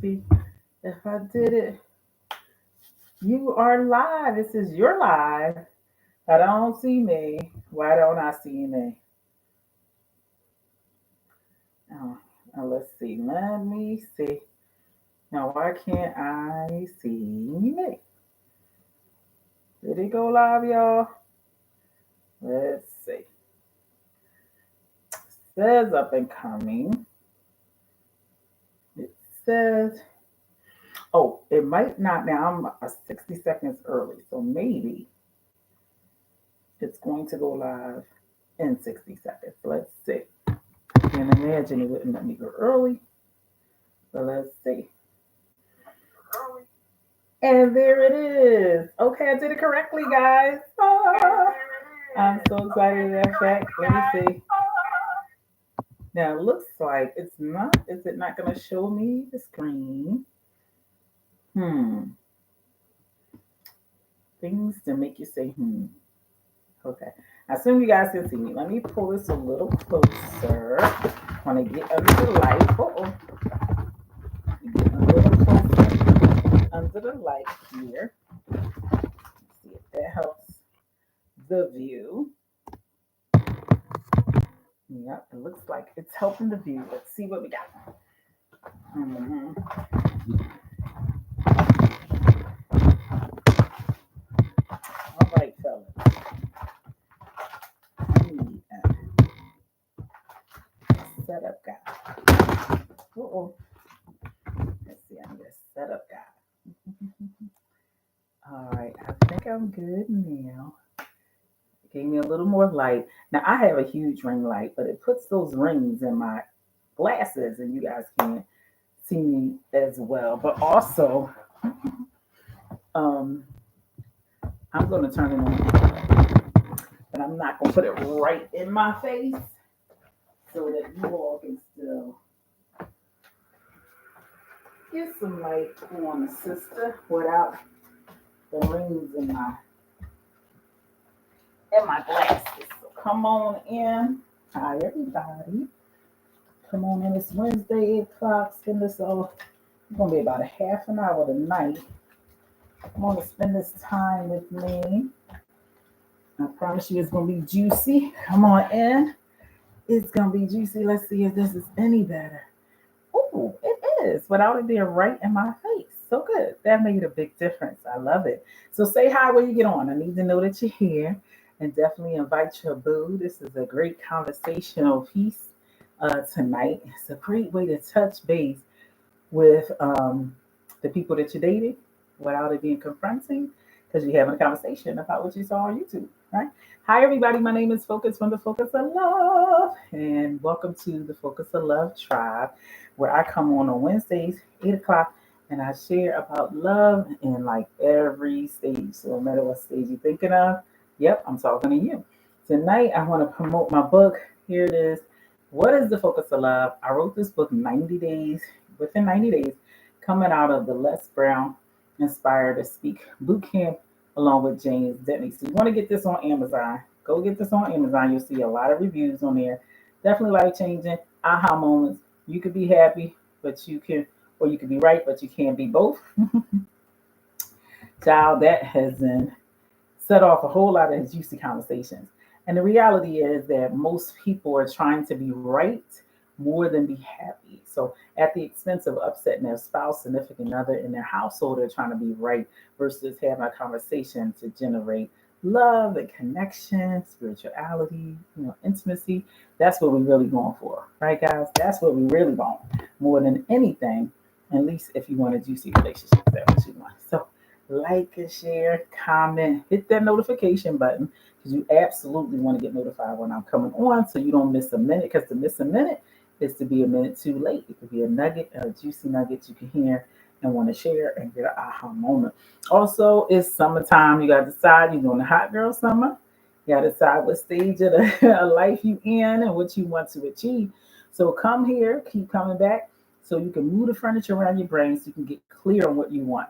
See if I did it. You are live. This is your live. I don't see me. Why don't I see me? Oh, let's see. Let me see. Now, why can't I see me? Did it go live, y'all? Let's see. Says up and coming. It says, oh, it might not. Now I'm 60 seconds early, so maybe it's going to go live in 60 seconds. Let's see. Can't imagine it wouldn't let me go early, but let's see. And there it is. Okay, I did it correctly, guys. Ah, I'm so excited at that fact. Let me see. Now it looks like it's not. Is it not going to show me the screen? Hmm. Things to make you say hmm. Okay. I assume you guys can see me. Let me pull this a little closer. I want to get under the light. Uh-oh. Get a little closer under the light here. See if that helps the view. Yep, it looks like it's helping the view. Let's see what we got. Mm-hmm. All right, fellas. I need a setup guy. Uh-oh. Let's see, I need a setup guy. All right, I think I'm good now. Gave me a little more light. Now I have a huge ring light, but it puts those rings in my glasses, and you guys can't see me as well. But also, um, I'm going to turn it on, but I'm not going to put it right in my face so that you all can still get some light on the sister without the rings in my glasses. So come on in. Hi everybody. Come on in. It's Wednesday, 8 o'clock. Spend this all. It's gonna be about a half an hour tonight. I'm gonna spend this time with me. I promise you it's gonna be juicy. Come on in. It's gonna be juicy. Let's see if this is any better. Oh, it is without it being right in my face. So good. That made a big difference. I love it. So say hi when you get on. I need to know that you're here and definitely invite your boo. This is a great conversational piece tonight. It's a great way to touch base with the people that you're dating without it being confronting because you're having a conversation about what you saw on YouTube, right? Hi, everybody. My name is Focus from the Focus of Love, and welcome to the Focus of Love Tribe, where I come on Wednesdays, 8 o'clock, and I share about love in like every stage. So, no matter what stage you're thinking of, yep, I'm talking to you. Tonight, I want to promote my book. Here it is. What is the Focus of Love? I wrote this book 90 days within 90 days, coming out of the Les Brown Inspired to Speak boot camp along with James Denney. So you want to get this on Amazon. Go get this on Amazon. You'll see a lot of reviews on there. Definitely life changing, aha moments. You could be happy, but you can, or you could be right, but you can't be both. Child, that has been set off a whole lot of juicy conversations. And the reality is that most people are trying to be right more than be happy. So, at the expense of upsetting their spouse, significant other in their household, they're trying to be right versus having a conversation to generate love and connection, spirituality, intimacy. That's what we're really going for, right, guys? That's what we really want more than anything. At least if you want a juicy relationship, that's what you want. So, like and share, comment, hit that notification button because you absolutely want to get notified when I'm coming on so you don't miss a minute. Because to miss a minute is to be a minute too late. It could be a nugget, a juicy nugget you can hear and want to share and get an aha moment. Also, it's summertime. You got to decide you're doing the hot girl summer. You got to decide what stage of the life you in and what you want to achieve. So come here, keep coming back so you can move the furniture around your brain so you can get clear on what you want.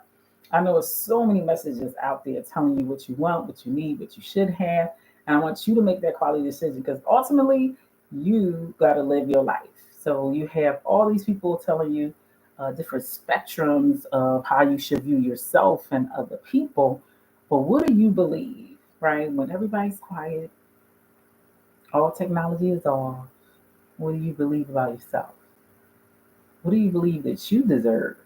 I know there's so many messages out there telling you what you want, what you need, what you should have. And I want you to make that quality decision because ultimately you got to live your life. So you have all these people telling you different spectrums of how you should view yourself and other people. But what do you believe, right? When everybody's quiet, all technology is off, what do you believe about yourself? What do you believe that you deserve?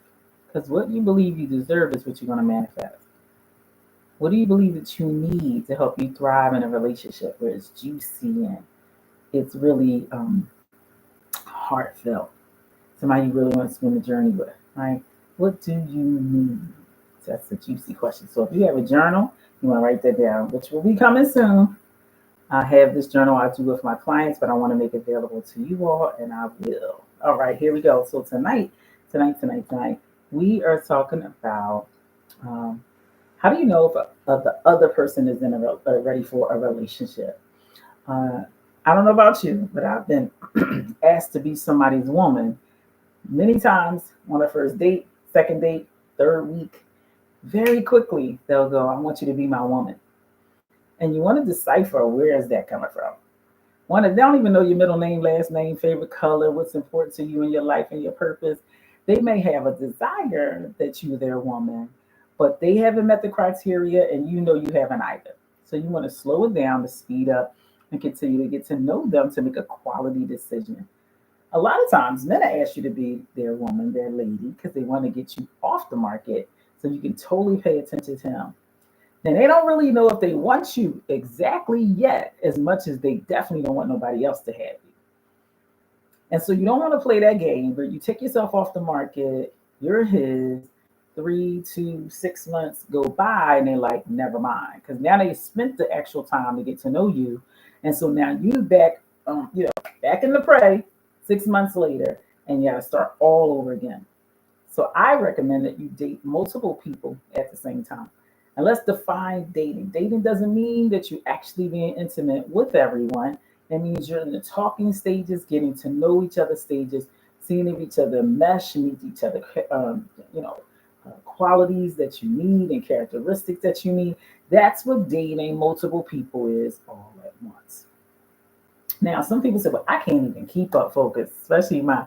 Because what you believe you deserve is what you're going to manifest. What do you believe that you need to help you thrive in a relationship where it's juicy and it's really heartfelt? Somebody you really want to spend the journey with, right? What do you need? That's a juicy question. So if you have a journal, you want to write that down, which will be coming soon. I have this journal I do with my clients, but I want to make it available to you all, and I will. All right, here we go. So tonight, we are talking about um, how do you know if the other person is ready for a relationship? Uh, I don't know about you, but I've been asked to be somebody's woman many times on a first date, second date, third week. Very quickly, they'll go, I want you to be my woman. And you want to decipher where is that coming from? One, they don't even know your middle name, last name, favorite color, what's important to you in your life and your purpose. They may have a desire that you're their woman, but they haven't met the criteria and you know you haven't either. So you want to slow it down to speed up and continue to get to know them to make a quality decision. A lot of times, men ask you to be their woman, their lady, because they want to get you off the market so you can totally pay attention to him. And they don't really know if they want you exactly yet, as much as they definitely don't want nobody else to have you. And so you don't want to play that game, but you take yourself off the market, you're his, 3 to 6 months go by, and they're like, never mind. Because now they spent the actual time to get to know you. And so now you back, back in the prey 6 months later, and you got to start all over again. So I recommend that you date multiple people at the same time. And let's define dating. Dating doesn't mean that you actually being intimate with everyone. It means you're in the talking stages, getting to know each other stages, seeing if each other mesh, meet each other, qualities that you need and characteristics that you need. That's what dating multiple people is all at once. Now, some people say, well, I can't even keep up focus, especially my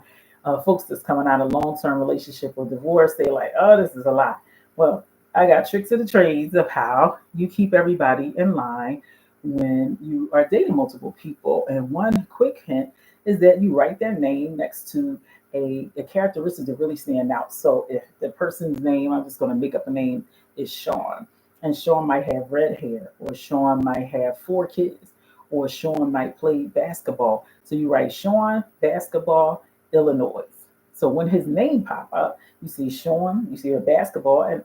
folks that's coming out of long-term relationship or divorce. They're like, oh, this is a lot. Well, I got tricks of the trades of how you keep everybody in line when you are dating multiple people. And one quick hint is that you write their name next to a characteristic to really stand out. So if the person's name, I'm just going to make up a name, is Sean, and Sean might have red hair, or Sean might have 4 kids, or Sean might play basketball. So you write Sean, basketball, Illinois. So when his name pop up, you see Sean, you see a basketball, and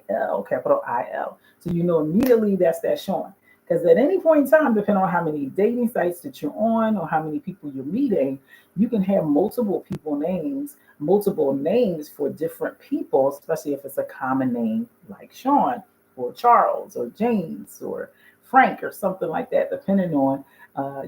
IL, capital IL. So you know immediately that's that Sean. Because at any point in time, depending on how many dating sites that you're on or how many people you're meeting, you can have multiple names for different people, especially if it's a common name like Sean or Charles or James or Frank or something like that, depending on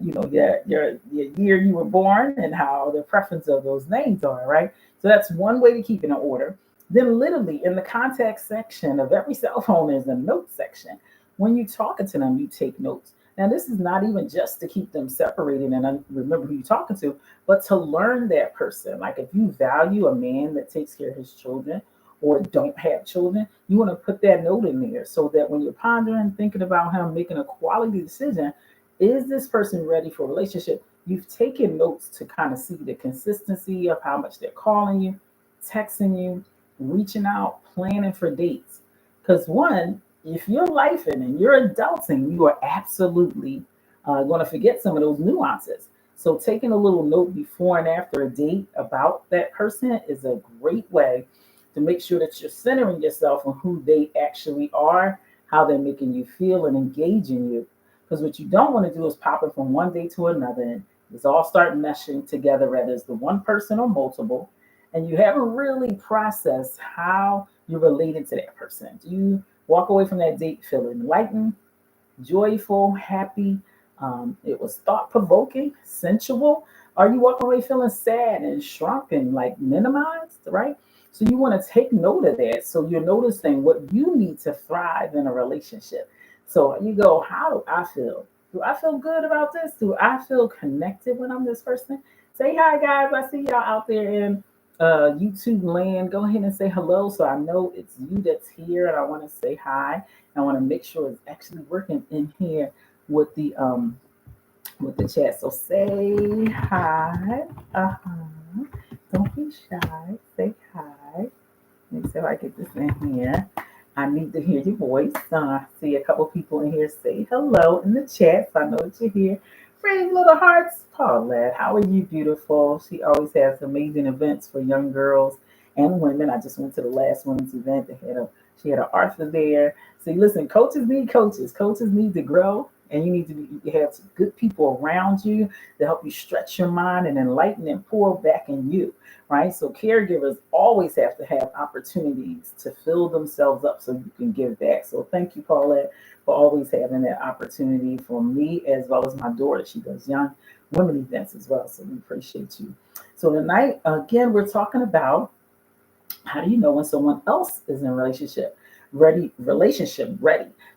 your year you were born and how the preference of those names are, right? So that's one way to keep it in order. Then literally in the contact section of every cell phone is a note section. When you're talking to them, you take notes. Now, this is not even just to keep them separated and remember who you're talking to, but to learn that person. Like if you value a man that takes care of his children or don't have children, you want to put that note in there so that when you're pondering, thinking about him, making a quality decision, is this person ready for a relationship? You've taken notes to kind of see the consistency of how much they're calling you, texting you, reaching out, planning for dates. Because one, if you're lifing and you're adulting, you are absolutely going to forget some of those nuances. So taking a little note before and after a date about that person is a great way to make sure that you're centering yourself on who they actually are, how they're making you feel and engaging you. Because what you don't want to do is pop it from one day to another and it's all start meshing together, whether it's the one person or multiple, and you haven't really processed how you're related to that person. Do you walk away from that date feeling enlightened, joyful, happy? It was thought provoking, sensual. Are you walking away feeling sad and shrunken, like minimized, right? So you want to take note of that. So you're noticing what you need to thrive in a relationship. So you go, how do I feel? Do I feel good about this? Do I feel connected when I'm this person? Say hi, guys. I see y'all out there in YouTube land, go ahead and say hello so I know it's you that's here and I want to say hi. I want to make sure it's actually working in here with the chat. So say hi. Uh-huh. Don't be shy. Say hi. Let me see if I get this in here. I need to hear your voice. I see a couple people in here say hello in the chat, so I know that you're here. Brave little hearts, Paulette. How are you, beautiful? She always has amazing events for young girls and women. I just went to the last women's event. She had an Arthur there. See, listen, coaches need coaches. Coaches need to grow, and you have some good people around you to help you stretch your mind and enlighten and pour back in you, right? So caregivers always have to have opportunities to fill themselves up so you can give back. So thank you, Paulette, for always having that opportunity for me as well as my daughter. She does young women events as well. So we appreciate you. So tonight, again, we're talking about how do you know when someone else is in a relationship ready.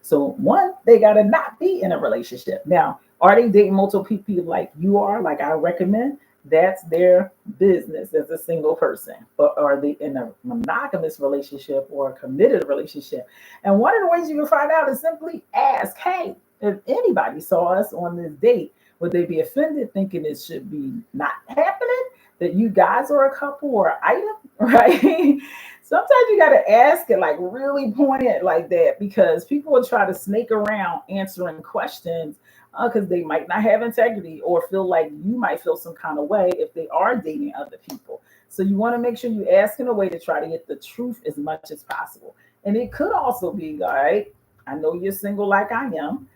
So one, they gotta not be in a relationship. Now, are they dating multiple people like you are, like I recommend? That's their business as a single person. But are they in a monogamous relationship or a committed relationship? And one of the ways you can find out is simply ask, hey, if anybody saw us on this date, would they be offended thinking it should be not happening? That you guys are a couple or an item, right? Sometimes you got to ask it like really point it like that because people will try to snake around answering questions because they might not have integrity or feel like you might feel some kind of way if they are dating other people. So you want to make sure you ask in a way to try to get the truth as much as possible. And it could also be, all right, I know you're single like I am.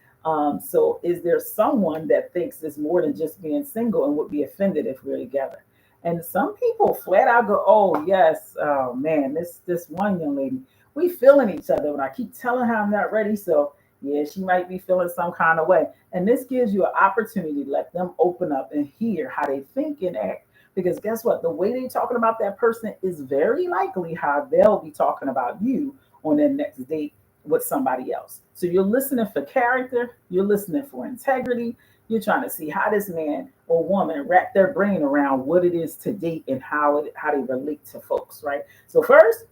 So is there someone that thinks it's more than just being single and would be offended if we're together? And some people flat out go, "Oh yes, oh man, this one young lady, we feeling each other." And I keep telling her I'm not ready, so yeah, she might be feeling some kind of way. And this gives you an opportunity to let them open up and hear how they think and act. Because guess what? The way they're talking about that person is very likely how they'll be talking about you on their next date with somebody else. So you're listening for character, you're listening for integrity, you're trying to see how this man or woman wrap their brain around what it is to date and how they relate to folks, right? So first,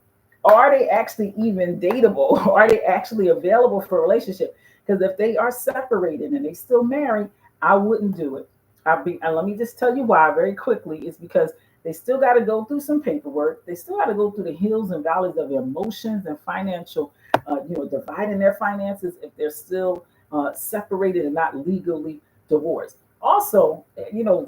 are they actually even dateable? Are they actually available for a relationship? Because if they are separated and they still married, I wouldn't do it. And let me just tell you why very quickly. Is because they still got to go through some paperwork. They still got to go through the hills and valleys of emotions and financial, dividing their finances if they're still separated and not legally divorced. Also,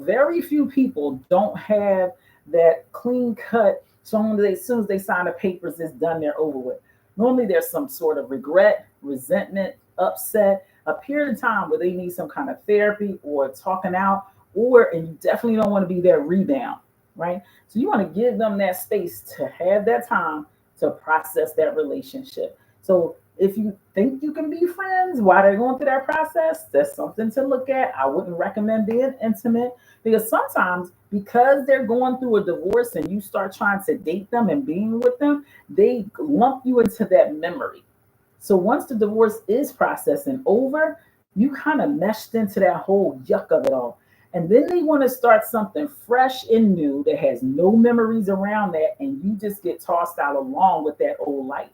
very few people don't have that clean cut. So as soon as they sign the papers, it's done. They're over with. Normally, there's some sort of regret, resentment, upset, a period of time where they need some kind of therapy or talking out, and you definitely don't want to be their rebound, right? So you want to give them that space to have that time to process that relationship. So if you think you can be friends while they're going through that process, that's something to look at. I wouldn't recommend being intimate because sometimes because they're going through a divorce and you start trying to date them and being with them, they lump you into that memory. So once the divorce is processed and over, you kind of meshed into that whole yuck of it all. And then they want to start something fresh and new that has no memories around that, and you just get tossed out along with that old life.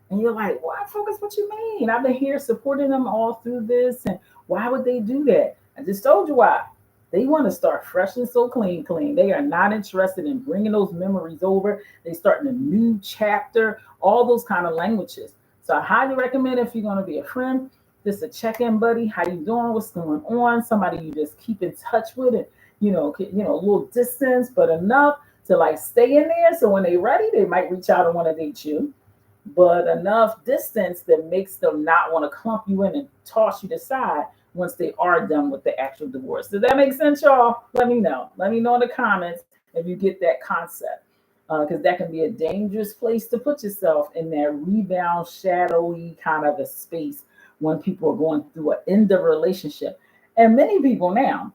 And you're like, why focus? What you mean? I've been here supporting them all through this. And why would they do that? I just told you why. They want to start fresh and so clean, clean. They are not interested in bringing those memories over. They starting a new chapter, all those kind of languages. So I highly recommend if you're going to be a friend, just a check-in buddy. How you doing? What's going on? Somebody you just keep in touch with it. A little distance, but enough to like stay in there. So when they're ready, they might reach out and want to date you, but enough distance that makes them not want to clump you in and toss you to the side once they are done with the actual divorce. Does that make sense, y'all? Let me know. Let me know in the comments if you get that concept. Because that can be a dangerous place to put yourself in that rebound, shadowy kind of a space when people are going through an end of relationship. And many people now,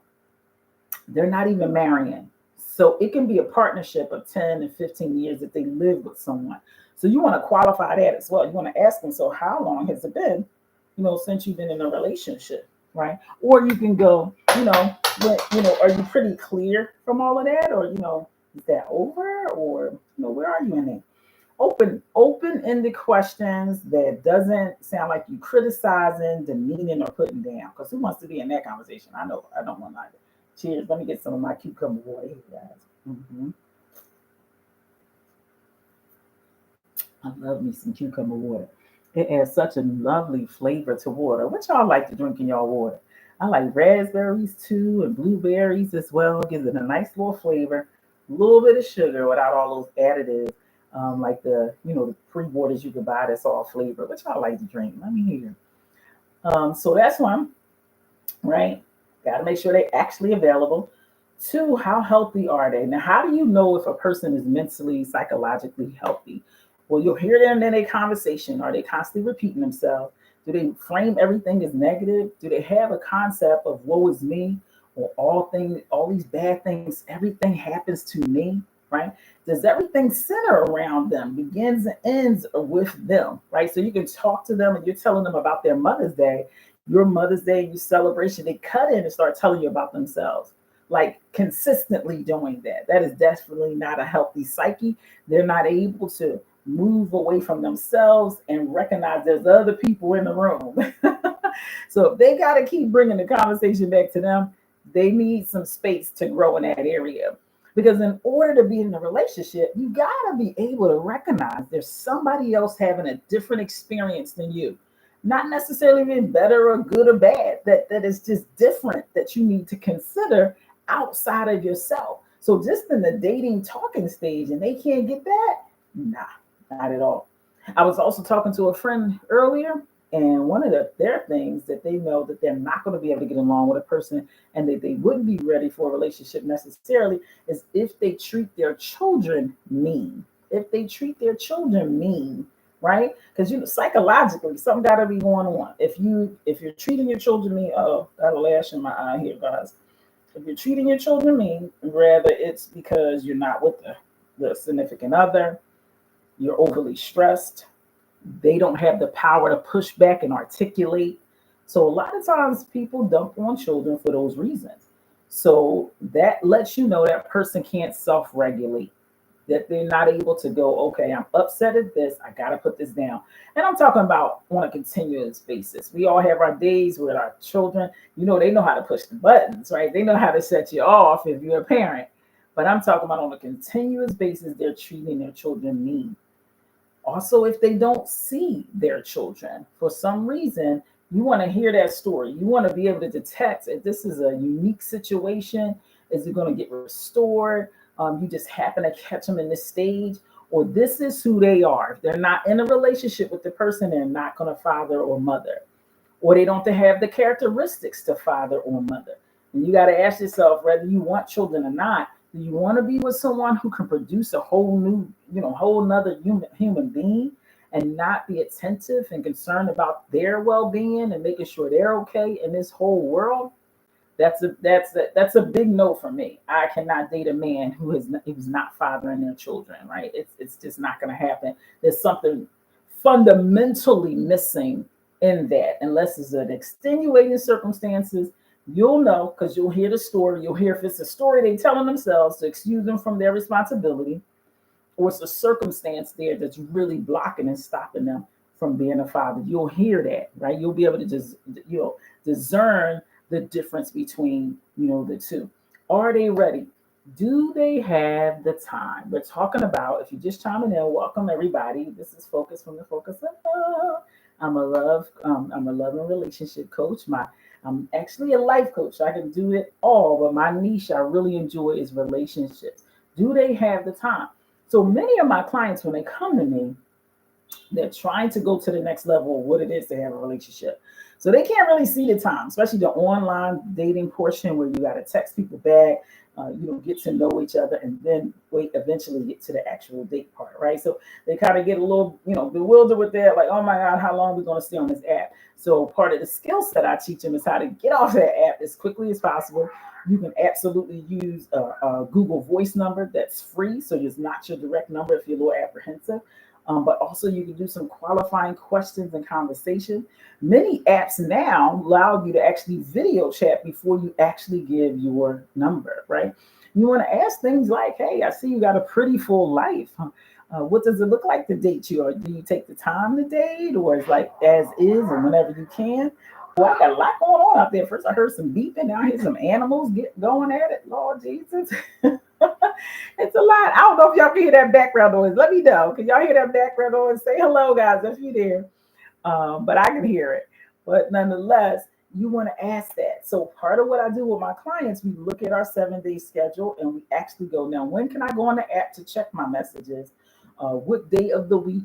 they're not even marrying. So it can be a partnership of 10 and 15 years that they live with someone. So you want to qualify that as well. You want to ask them, so how long has it been, since you've been in a relationship, right? Or you can go, are you pretty clear from all of that? Or, Is that over, or where are you in it? Open-ended questions that doesn't sound like you criticizing, demeaning, or putting down. Because who wants to be in that conversation? I know I don't want either. Cheers. Let me get some of my cucumber water here, guys. I love me some cucumber water. It adds such a lovely flavor to water. What y'all like to drink in y'all water? I like raspberries too, and blueberries as well. Gives it a nice little flavor. A little bit of sugar without all those additives, like the pre waters you can buy that's all flavored. What y'all like to drink? Let me hear. So that's one, right? Got to make sure they're actually available. Two, how healthy are they? Now, how do you know if a person is mentally, psychologically healthy? Well, you'll hear them in a conversation. Are they constantly repeating themselves? Do they frame everything as negative? Do they have a concept of woe is me, or all these bad things, everything happens to me, right? Does everything center around them, begins and ends with them, right? So you can talk to them and you're telling them about their Mother's Day, your Mother's Day, your celebration. They cut in and start telling you about themselves, like consistently doing that. That is definitely not a healthy psyche. They're not able to move away from themselves and recognize there's other people in the room. So if they got to keep bringing the conversation back to them, they need some space to grow in that area. Because in order to be in a relationship, you got to be able to recognize there's somebody else having a different experience than you. Not necessarily being better or good or bad, that is just different, that you need to consider outside of yourself. So just in the dating talking stage, and they can't get that, nah, not at all. I was also talking to a friend earlier, and one of their things that they know that they're not going to be able to get along with a person, and that they wouldn't be ready for a relationship necessarily, is if they treat their children mean. If they treat their children mean, right? Because psychologically something got to be going on. If you're treating your children mean, oh, got a lash in my eye here, guys. If you're treating your children mean, rather it's because you're not with the significant other, you're overly stressed, they don't have the power to push back and articulate. So a lot of times people dump on children for those reasons. So that lets you know that person can't self-regulate, that they're not able to go, okay, I'm upset at this, I gotta put this down. And I'm talking about on a continuous basis. We all have our days with our children, they know how to push the buttons, right? They know how to set you off if you're a parent. But I'm talking about on a continuous basis, they're treating their children mean. Also, if they don't see their children for some reason, you want to hear that story. You want to be able to detect if this is a unique situation. Is it going to get restored? You just happen to catch them in this stage, or this is who they are. If they're not in a relationship with the person, they're not going to father or mother, or they don't have the characteristics to father or mother. And you got to ask yourself whether you want children or not. Do you want to be with someone who can produce a whole new, whole nother human being, and not be attentive and concerned about their well-being and making sure they're okay in this whole world? That's a big no for me. I cannot date a man who's not fathering their children, right? It's just not going to happen. There's something fundamentally missing in that, unless it's an extenuating circumstances. You'll know because you'll hear the story. You'll hear if it's a story they telling themselves to excuse them from their responsibility, or it's a circumstance there that's really blocking and stopping them from being a father. You'll hear that, right? You'll be able to just discern the difference between the two. Are they ready? Do they have the time? We're talking about, if you're just chiming in, welcome everybody. This is Focus from the Focus of Love. I'm a love and relationship coach. I'm actually a life coach. I can do it all, but my niche I really enjoy is relationships. Do they have the time? So many of my clients, when they come to me, they're trying to go to the next level of what it is to have a relationship. So they can't really see the time, especially the online dating portion where you got to text people back, get to know each other, and then eventually get to the actual date part, right? So they kind of get a little, bewildered with that, like, oh my God, how long are we going to stay on this app? So part of the skill set I teach them is how to get off that app as quickly as possible. You can absolutely use a Google Voice number that's free, so it's not your direct number if you're a little apprehensive. But also you can do some qualifying questions and conversation. Many apps now allow you to actually video chat before you actually give your number, right? You want to ask things like, hey, I see you got a pretty full life. What does it look like to date you? Or do you take the time to date, or is like as is and whenever you can? Well, I got a lot going on out there. First, I heard some beeping. Now I hear some animals get going at it. Lord Jesus. It's a lot. I don't know if y'all can hear that background noise. Let me know. Can y'all hear that background noise? Say hello, guys, if you're there. But I can hear it. But nonetheless, you want to ask that. So part of what I do with my clients, we look at our 7-day schedule and we actually go, now, when can I go on the app to check my messages? What day of the week,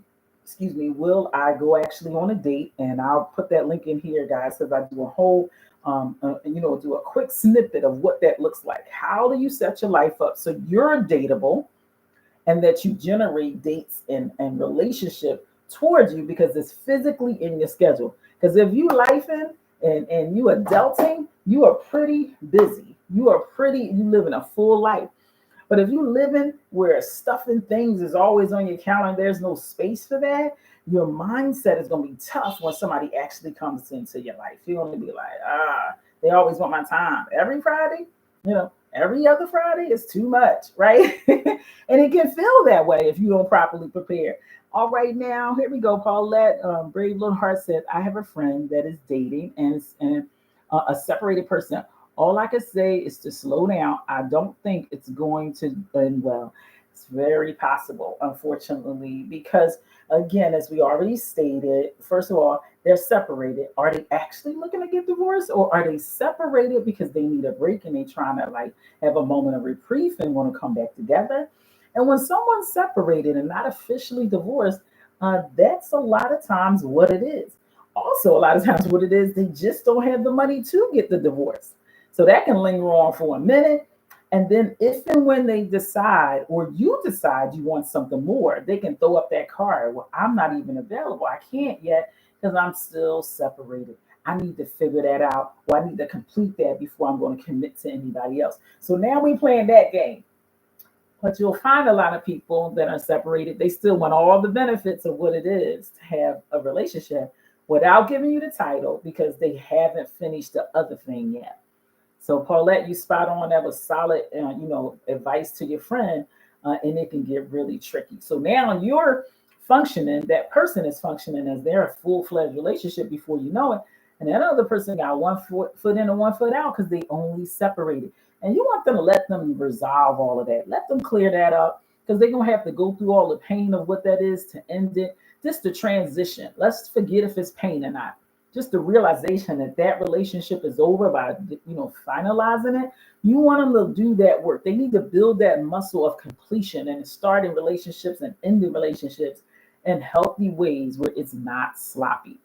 will I go actually on a date? And I'll put that link in here, guys, because I do a whole, do a quick snippet of what that looks like. How do you set your life up so you're dateable and that you generate dates and relationship towards you because it's physically in your schedule. Because if you lifing and you adulting, you are pretty busy. You live in a full life. But if you living where stuff and things is always on your calendar, there's no space for that, your mindset is going to be tough when somebody actually comes into your life. You're going to be like, they always want my time. Every Friday, every other Friday is too much, right? And it can feel that way if you don't properly prepare. All right, now, here we go. Paulette, Brave Little Heart said, I have a friend that is dating and a separated person. All I can say is to slow down. I don't think it's going to end well. It's very possible, unfortunately, because again, as we already stated, first of all, they're separated. Are they actually looking to get divorced, or are they separated because they need a break and they trying to like have a moment of reprieve and want to come back together? And when someone's separated and not officially divorced, that's a lot of times what it is. Also, a lot of times what it is, they just don't have the money to get the divorce. So that can linger on for a minute. And then if and when they decide, or you decide you want something more, they can throw up that card. Well, I'm not even available. I can't yet because I'm still separated. I need to figure that out, or I need to complete that before I'm going to commit to anybody else. So now we playing that game. But you'll find a lot of people that are separated, they still want all the benefits of what it is to have a relationship without giving you the title because they haven't finished the other thing yet. So Paulette, you spot on. That was solid, advice to your friend, and it can get really tricky. So now you're functioning. That person is functioning as their full-fledged relationship before you know it, and that other person got one foot in and one foot out because they only separated. And you want them to let them resolve all of that. Let them clear that up because they're gonna have to go through all the pain of what that is to end it. Just the transition. Let's forget if it's pain or not, just the realization that that relationship is over by finalizing it. You want them to do that work. They need to build that muscle of completion and starting relationships and ending relationships in healthy ways where it's not sloppy.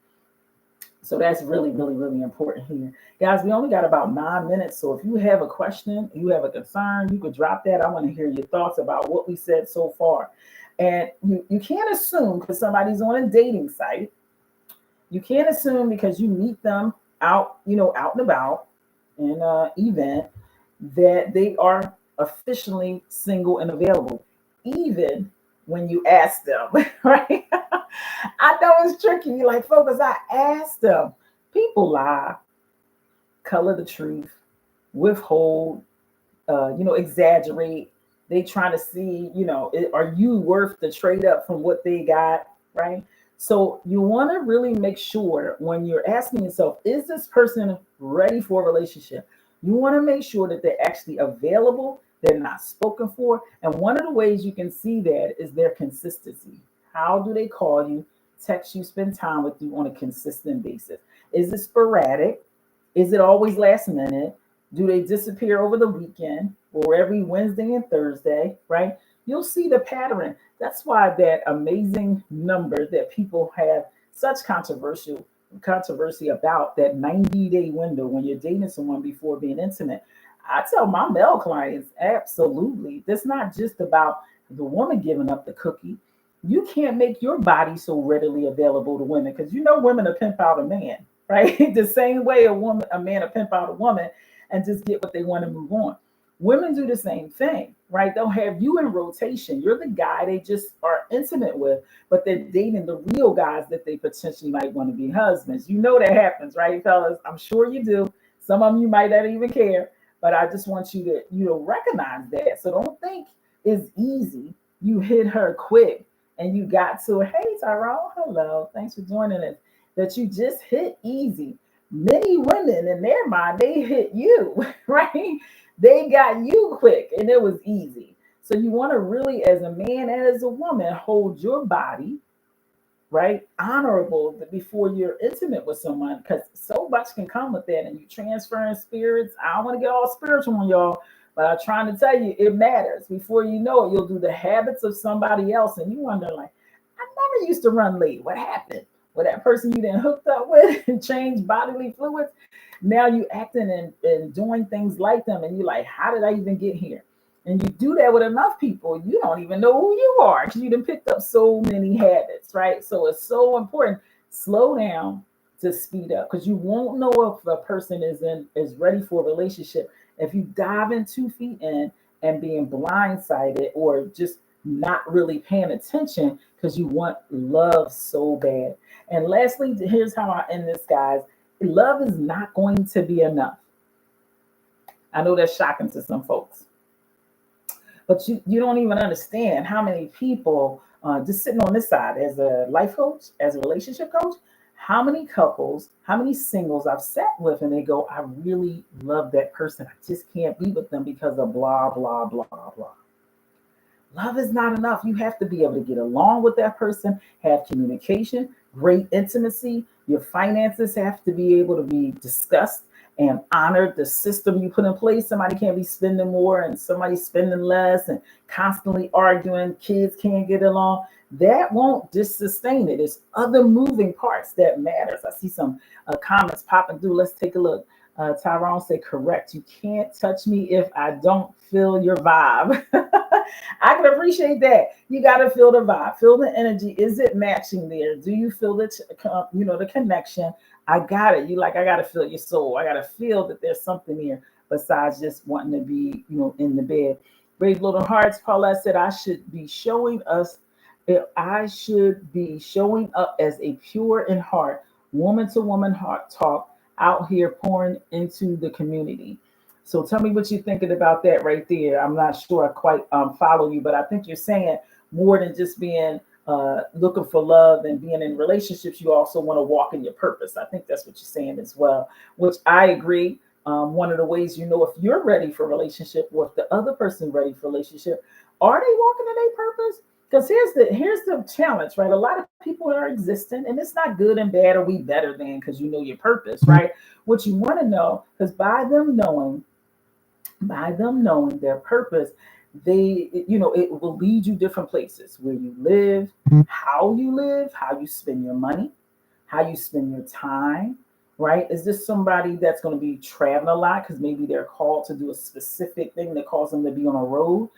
So that's really, really, really important here. Guys, we only got about 9 minutes. So if you have a question, you have a concern, you could drop that. I want to hear your thoughts about what we said so far. And you can't assume because somebody's on a dating site. You can't assume because you meet them out and about in an event that they are officially single and available, even when you ask them, right? I know it's tricky. Like, focus, I asked them. People lie, color the truth, withhold, exaggerate. They trying to see, are you worth the trade up from what they got, right? So you want to really make sure when you're asking yourself, is this person ready for a relationship? You want to make sure that they're actually available, they're not spoken for. And one of the ways you can see that is their consistency. How do they call you, text you, spend time with you on a consistent basis? Is it sporadic? Is it always last minute? Do they disappear over the weekend or every Wednesday and Thursday, right? You'll see the pattern. That's why that amazing number that people have such controversy about, that 90-day window when you're dating someone before being intimate. I tell my male clients, absolutely. That's not just about the woman giving up the cookie. You can't make your body so readily available to women because women will pimp out a man, right? The same way a man will pimp out a woman and just get what they want to move on. Women do the same thing, right? They'll have you in rotation. You're the guy they just are intimate with, but they're dating the real guys that they potentially might want to be husbands. You know that happens, right, fellas? I'm sure you do. Some of them you might not even care. But I just want you to, recognize that. So don't think it's easy. You hit her quick and you got to, hey, Tyrone, hello, thanks for joining us. That you just hit easy. Many women in their mind, they hit you, right? They got you quick and it was easy. So you want to really, as a man and as a woman, hold your body, right, honorable before you're intimate with someone, because so much can come with that, and you transferring spirits. I don't want to get all spiritual on y'all, but I'm trying to tell you it matters. Before you know it, you'll do the habits of somebody else, and you wonder like, I never used to run late. What happened? Well, that person you then hooked up with and changed bodily fluids, now you acting and doing things like them, and you're like, how did I even get here? And you do that with enough people, you don't even know who you are because you done picked up so many habits, right? So it's so important. Slow down to speed up, because you won't know if a person is ready for a relationship if you dive in 2 feet in and being blindsided or just not really paying attention because you want love so bad. And lastly, here's how I end this, guys. Love is not going to be enough. I know that's shocking to some folks. But you don't even understand how many people, just sitting on this side as a life coach, as a relationship coach, how many couples, how many singles I've sat with and they go, I really love that person. I just can't be with them because of blah, blah, blah, blah. Love is not enough. You have to be able to get along with that person, have communication, great intimacy. Your finances have to be able to be discussed and honored. The system you put in place, somebody can't be spending more and somebody spending less and constantly arguing. Kids can't get along. That won't just sustain it. It's other moving parts that matters. I see some comments popping through. Let's take a look. Tyrone said, correct. You can't touch me if I don't feel your vibe. I can appreciate that. You got to feel the vibe, feel the energy. Is it matching there? Do you feel the connection? I got it. You like, I got to feel your soul. I got to feel that there's something here besides just wanting to be, in the bed. Brave Little Hearts, Paulette said, I should be showing up as a pure in heart, woman to woman heart talk out here pouring into the community. So tell me what you're thinking about that right there. I'm not sure I quite follow you, but I think you're saying more than just being looking for love and being in relationships. You also want to walk in your purpose. I think that's what you're saying as well, which I agree. One of the ways you know if you're ready for a relationship or if the other person ready for a relationship, are they walking in their purpose? Because here's the challenge, right? A lot of people are existing, and it's not good and bad or we better than because you know your purpose, right? What you want to know, because by them knowing their purpose, it will lead you different places where you live, how you spend your money, how you spend your time, right? Is this somebody that's going to be traveling a lot because maybe they're called to do a specific thing that calls them to be on a road?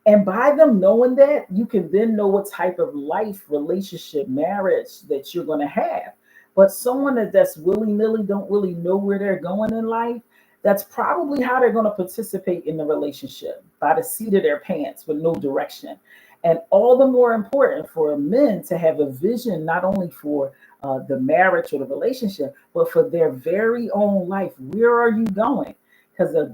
And by them knowing that, you can then know what type of life, relationship, marriage that you're going to have. But someone that's willy-nilly, don't really know where they're going in life, that's probably how they're going to participate in the relationship, by the seat of their pants with no direction. And all the more important for men to have a vision, not only for the marriage or the relationship, but for their very own life. Where are you going? Because a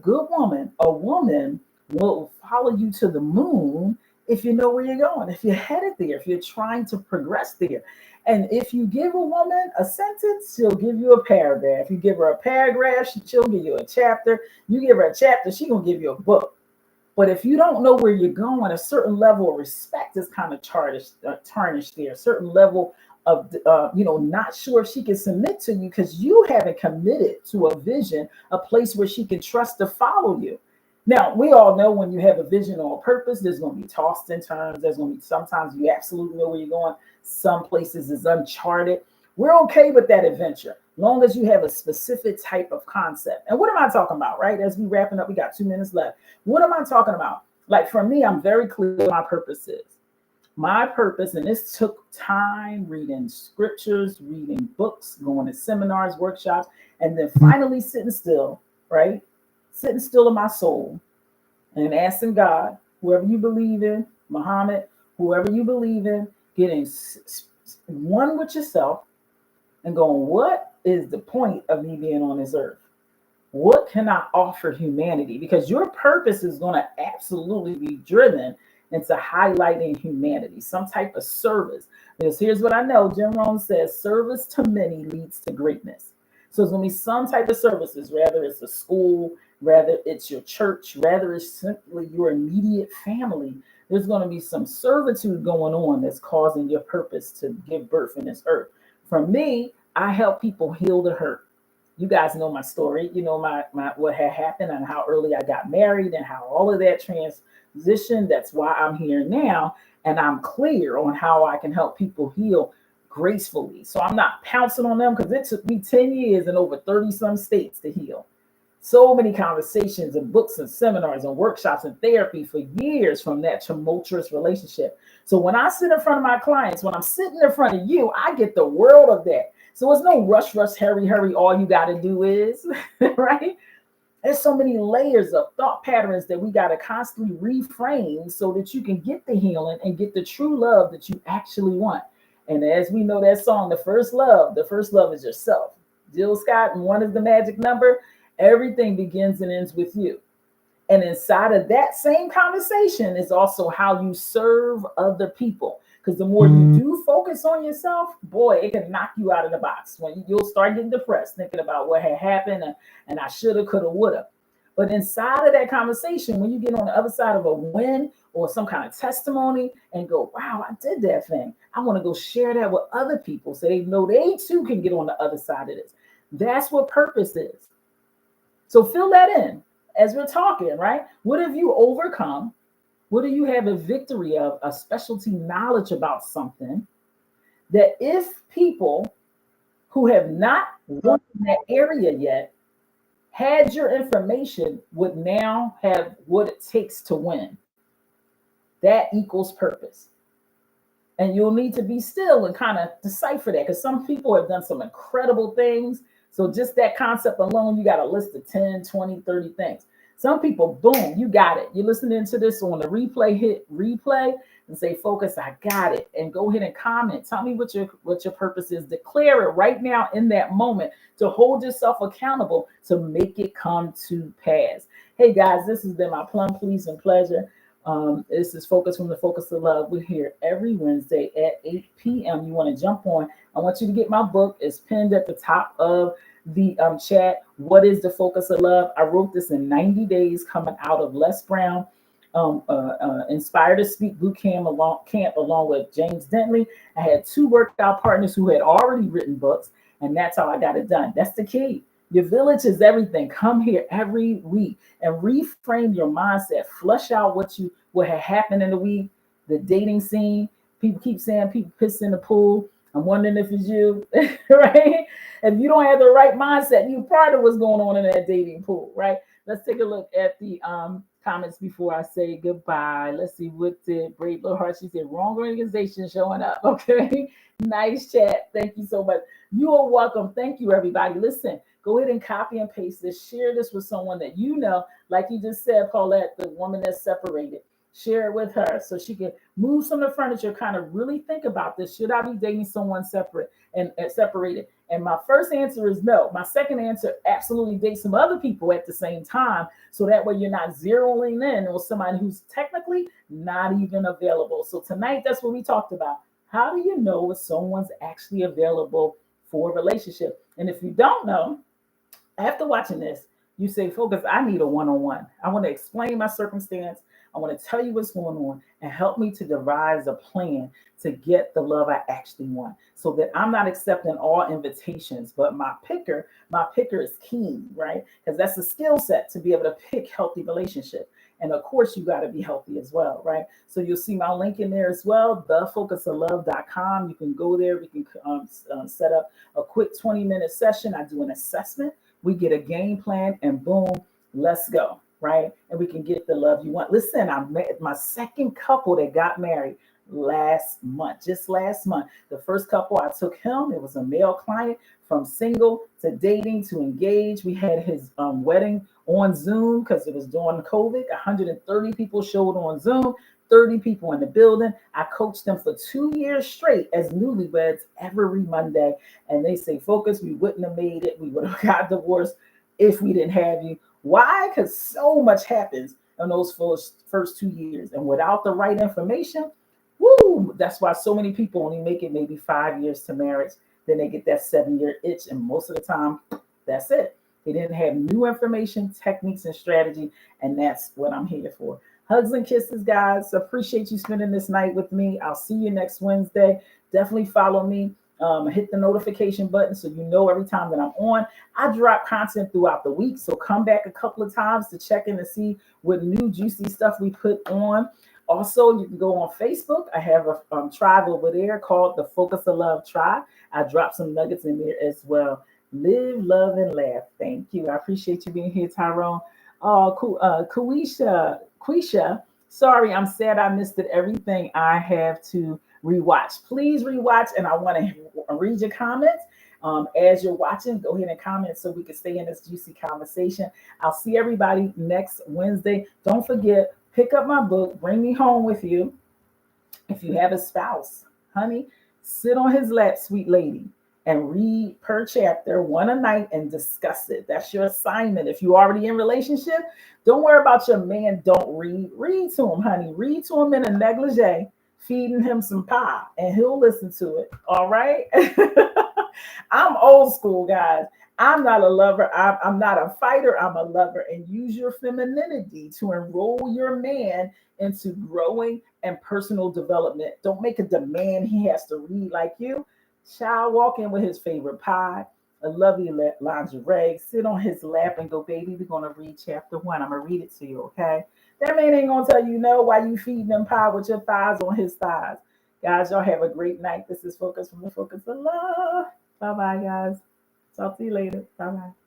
woman will follow you to the moon if you know where you're going, if you're headed there, if you're trying to progress there. And if you give a woman a sentence, she'll give you a paragraph. You give her a paragraph, she'll give you a chapter. You give her a chapter, she's going to give you a book. But if you don't know where you're going, a certain level of respect is kind of tarnished there. A certain level of, not sure if she can submit to you because you haven't committed to a vision, a place where she can trust to follow you. Now, we all know when you have a vision or a purpose, there's going to be tossed and turns. There's going to be sometimes you absolutely know where you're going. Some places is uncharted. We're okay with that adventure, long as you have a specific type of concept. And what am I talking about, right? As we wrapping up, we got 2 minutes left. What am I talking about? Like for me, I'm very clear what my purpose is. My purpose, and this took time, reading scriptures, reading books, going to seminars, workshops, and then finally sitting still, right? Sitting still in my soul and asking God, whoever you believe in, Muhammad, whoever you believe in, getting one with yourself and going, what is the point of me being on this earth? What can I offer humanity? Because your purpose is going to absolutely be driven into highlighting humanity, some type of service. Because here's what I know, Jim Rohn says, service to many leads to greatness. So it's going to be some type of services, whether it's a school, whether it's your church, whether it's simply your immediate family. There's going to be some servitude going on that's causing your purpose to give birth in this earth. For me, I help people heal the hurt. You guys know my story. You know my what had happened and how early I got married and how all of that transitioned. That's why I'm here now, and I'm clear on how I can help people heal gracefully. So I'm not pouncing on them because it took me 10 years and over 30 some states to heal. So many conversations and books and seminars and workshops and therapy for years from that tumultuous relationship. So when I sit in front of my clients, when I'm sitting in front of you, I get the world of that. So it's no rush, rush, hurry, hurry. All you got to do is, right? There's so many layers of thought patterns that we got to constantly reframe so that you can get the healing and get the true love that you actually want. And as we know that song, the first love is yourself. Jill Scott, and one is the magic number. Everything begins and ends with you. And inside of that same conversation is also how you serve other people. Because the more you do focus on yourself, boy, it can knock you out of the box. When you'll start getting depressed, thinking about what had happened and I shoulda, coulda, woulda. But inside of that conversation, when you get on the other side of a win or some kind of testimony and go, wow, I did that thing. I want to go share that with other people so they know they too can get on the other side of this. That's what purpose is. So fill that in as we're talking, right? What have you overcome? What do you have a victory of, a specialty knowledge about something that if people who have not won in that area yet had your information would now have what it takes to win? That equals purpose. And you'll need to be still and kind of decipher that because some people have done some incredible things. So just that concept alone, you got a list of 10, 20, 30 things. Some people, boom, you got it. You're listening to this on the replay, hit replay and say, focus, I got it. And go ahead and comment. Tell me what your purpose is. Declare it right now in that moment to hold yourself accountable to make it come to pass. Hey guys, this has been my plum, please, and pleasure. This is Focus from the Focus of Love. We're here every Wednesday at 8 p.m. You want to jump on. I want you to get my book. It's pinned at the top of the chat. What is the Focus of Love? I wrote this in 90 days coming out of Les Brown Inspired to Speak boot camp along with James Dentley. I had 2 workout partners who had already written books, and that's how I got it done. That's the key. Your village is everything. Come here every week and reframe your mindset. Flush out what had happened in the week, the dating scene. People keep saying people piss in the pool. I'm wondering if it's you, right? If you don't have the right mindset, you part of what's going on in that dating pool, right? Let's take a look at the comments before I say goodbye. Let's see what did Brave Little Heart. She said, wrong organization showing up. Okay. Nice chat. Thank you so much. You are welcome. Thank you, everybody. Listen, go ahead and copy and paste this. Share this with someone that you know, like you just said, Paulette, the woman that's separated. Share it with her so she can move some of the furniture, kind of really think about this. Should I be dating someone separate and separated? And my first answer is no. My second answer, absolutely date some other people at the same time. So that way you're not zeroing in on somebody who's technically not even available. So tonight, that's what we talked about. How do you know if someone's actually available for a relationship? And if you don't know, after watching this, you say, Focus, I need a one-on-one. I want to explain my circumstance. I want to tell you what's going on and help me to devise a plan to get the love I actually want so that I'm not accepting all invitations, but my picker is keen, right? Because that's a skill set to be able to pick healthy relationship. And of course, you got to be healthy as well, right? So you'll see my link in there as well, thefocusoflove.com. You can go there. We can set up a quick 20-minute session. I do an assessment. We get a game plan and boom, let's go. Right? And we can get the love you want. Listen, I met my second couple that got married just last month. The first couple, I took him. It was a male client from single to dating to engage. We had his wedding on Zoom because it was during COVID. 130 people showed on Zoom, 30 people in the building. I coached them for 2 years straight as newlyweds every Monday. And they say, Focus, we wouldn't have made it. We would have got divorced. if we didn't have you. Why? Because so much happens in those first 2 years. And without the right information, woo, that's why so many people only make it maybe 5 years to marriage. Then they get that 7 year itch. And most of the time, that's it. They didn't have new information, techniques, and strategy. And that's what I'm here for. Hugs and kisses, guys. Appreciate you spending this night with me. I'll see you next Wednesday. Definitely follow me. Hit the notification button so you know every time that I'm on. I drop content throughout the week, so come back a couple of times to check in to see what new juicy stuff we put on. Also, you can go on Facebook. I have a tribe over there called the Focus of Love Tribe. I drop some nuggets in there as well. Live, love, and laugh. Thank you. I appreciate you being here, Tyrone. Oh, cool. Quisha, sorry, I'm sad I missed it. Everything I have to rewatch. Please rewatch, and I want to read your comments. As you're watching, go ahead and comment so we can stay in this juicy conversation. I'll see everybody next Wednesday. Don't forget, pick up my book, Bring Me Home with You. If you have a spouse, honey, sit on his lap, sweet lady, and read per chapter one a night and discuss it. That's your assignment. If you're already in relationship, don't worry about your man. Don't read. Read to him, honey. Read to him in a negligee, feeding him some pie, and he'll listen to it. All right. I'm old school, guys. I'm not a lover. I'm not a fighter. I'm a lover. And use your femininity to enroll your man into growing and personal development. Don't make a demand he has to read like you. Child, walk in with his favorite pie, a lovely lingerie, sit on his lap and go, baby, we're going to read chapter one. I'm going to read it to you, okay? That man ain't going to tell you no while you feeding them pie with your thighs on his thighs. Guys, y'all have a great night. This is Focus from the Focus of Love. Bye-bye, guys. Talk to you later. Bye-bye.